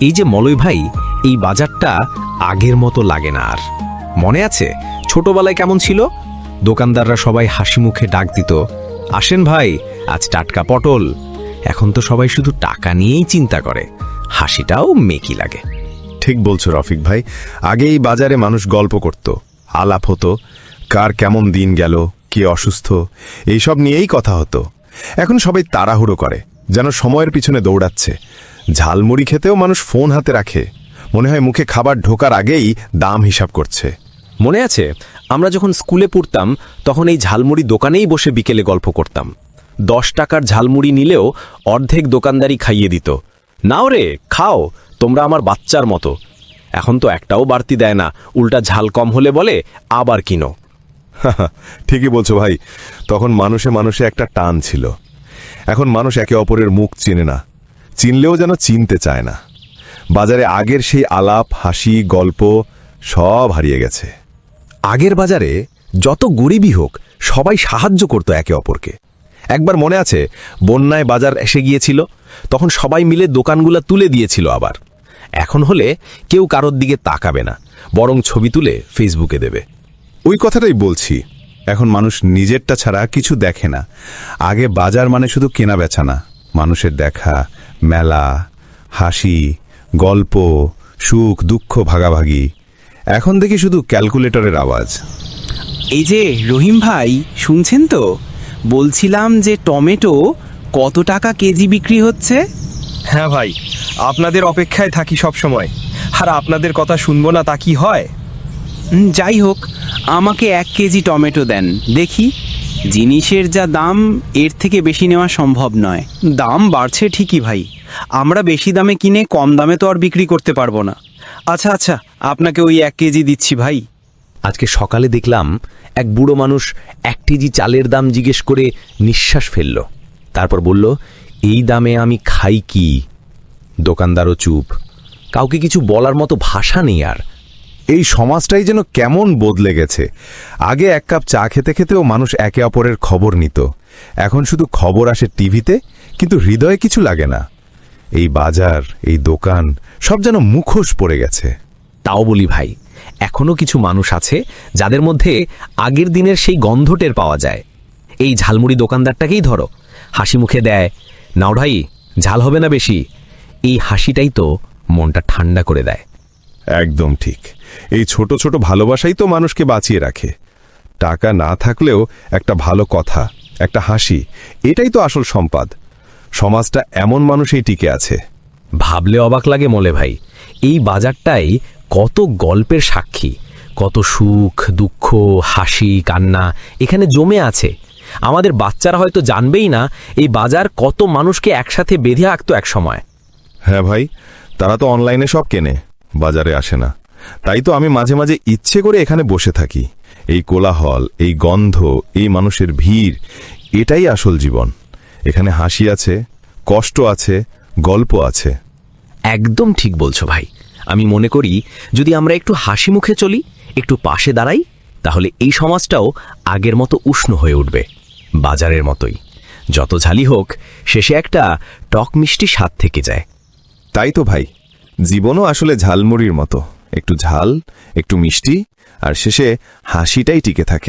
এই যে মলয় ভাই, এই বাজারটা আগের মতো লাগে না আর। মনে আছে ছোটবেলায় কেমন ছিল? দোকানদাররা সবাই হাসি মুখে ডাক দিত, আসেন ভাই, আজ টাটকা পটল। এখন তো সবাই শুধু টাকা নিয়েই চিন্তা করে, হাসিটাও মেকি লাগে। ঠিক বলছো রফিক ভাই, আগে এই বাজারে মানুষ গল্প করত, আলাপ হতো, কার কেমন দিন গেল, কে অসুস্থ, এইসব নিয়েই কথা হতো। এখন সবাই তাড়াহুড়ো করে, যেন সময়ের পিছনে দৌড়াচ্ছে। ঝালমুড়ি খেতেও মানুষ ফোন হাতে রাখে, মনে হয় মুখে খাবার ঢোকার আগেই দাম হিসাব করছে। মনে আছে আমরা যখন স্কুলে পড়তাম তখন এই ঝালমুড়ি দোকানেই বসে বিকেলে গল্প করতাম। 10 টাকার ঝালমুড়ি নিলেও অর্ধেক দোকানদারি খাইয়ে দিত, নাও রে খাও, তোমরা আমার বাচ্চার মতো। এখন তো একটাও বাড়তি দেয় না, উল্টা ঝাল কম হলে বলে আবার কিনো। ঠিকই বলছো ভাই, তখন মানুষে মানুষে একটা টান ছিল। এখন মানুষ একে অপরের মুখ চেনে না, চিনলেও যেন চিনতে চায় না। বাজারে আগের সেই আলাপ, হাসি, গল্প সব হারিয়ে গেছে। আগের বাজারে যত গরিবই হোক সবাই সাহায্য করত একে অপরকে। একবার মনে আছে বন্যায় বাজার এসে গিয়েছিল, তখন সবাই মিলে দোকানগুলা তুলে দিয়েছিল। আবার এখন হলে কেউ কারোর দিকে তাকাবে না, বরং ছবি তুলে ফেসবুকে দেবে। ওই কথাটাই বলছি, এখন মানুষ নিজেরটা ছাড়া কিছু দেখে না। আগে বাজার মানে শুধু কেনা বেচা না, মানুষের দেখা, মেলা, হাসি, গল্প, সুখ দুঃখ ভাগাভাগি। এখন দেখি শুধু ক্যালকুলেটরের আওয়াজ। এই যে রহিম ভাই, শুনছেন তো? বলছিলাম যে টমেটো কত টাকা কেজি বিক্রি হচ্ছে? হ্যাঁ ভাই, আপনাদের অপেক্ষায় থাকি সব সময়, আর আপনাদের কথা শুনবো না তা কি হয়? যাই হোক, আমাকে 1 কেজি টমেটো দেন দেখি। জিনিসের যা দাম, এর থেকে বেশি নেওয়া সম্ভব নয়। দাম বাড়ছে ঠিকই ভাই, আমরা বেশি দামে কিনে কম দামে তো আর বিক্রি করতে পারবো না। আচ্ছা আচ্ছা, আপনাকে ওই 1 কেজি দিচ্ছি ভাই। আজকে সকালে দেখলাম এক বুড়ো মানুষ 1 কেজি চালের দাম জিজ্ঞেস করে নিঃশ্বাস ফেলল, তারপর বলল, এই দামে আমি খাই কি? দোকানদারও চুপ, কাউকে কিছু বলার মতো ভাষা নেই আর। এই সমাজটাই যেন কেমন বদলে গেছে। আগে 1 কাপ চা খেতে খেতেও মানুষ একে অপরের খবর নিত, এখন শুধু খবর আসে টিভিতে, কিন্তু হৃদয়ে কিছু লাগে না। এই বাজার, এই দোকান সব যেন মুখোশ পড়ে গেছে। তাও বলি ভাই, এখনো কিছু মানুষ আছে যাদের মধ্যে আগের দিনের সেই গন্ধ টের পাওয়া যায়। এই ঝালমুড়ি দোকানদারটাকেই ধরো, হাসি মুখে দেয়, নাও ভাই ঝাল হবে না বেশি। এই হাসিটাই তো মনটা ঠান্ডা করে দেয়। একদম ঠিক, এই ছোট ছোট ভালোবাসাই তো মানুষকে বাঁচিয়ে রাখে। টাকা না থাকলেও একটা ভালো কথা, একটা হাসি, এটাই তো আসল সম্পদ। সমাজটা এমন মানুষই টিকে আছে। ভাবলে অবাক লাগে মলে ভাই, এই বাজারটাই কত গল্পের সাক্ষী, কত সুখ দুঃখ, হাসি কান্না এখানে জমে আছে। আমাদের বাচ্চারা হয়তো জানবেই না এই বাজার কত মানুষকে একসাথে বেঁধে রাখতো এক সময়। হ্যাঁ ভাই, তারা তো অনলাইনে সব কেনে, বাজারে আসে না। তাই তো আমি মাঝে মাঝে ইচ্ছে করে এখানে বসে থাকি। এই কোলাহল, এই গন্ধ, এই মানুষের ভিড়, এটাই আসল জীবন। এখানে হাসি আছে, কষ্ট আছে, গল্প আছে। একদম ঠিক বলছো ভাই। আমি মনে করি যদি আমরা একটু হাসি মুখে চলি, একটু পাশে দাঁড়াই, তাহলে এই সমাজটাও আগের মতো উষ্ণ হয়ে উঠবে, বাজারের মতোই। যত ঝালি হোক, শেষে একটা টক মিষ্টি স্বাদ থেকে যায়। তাই তো ভাই, জীবনও আসলে ঝালমুড়ির মতো, একটু ঝাল, একটু মিষ্টি, আর শেষে হাসিটাই টিকে থাকে।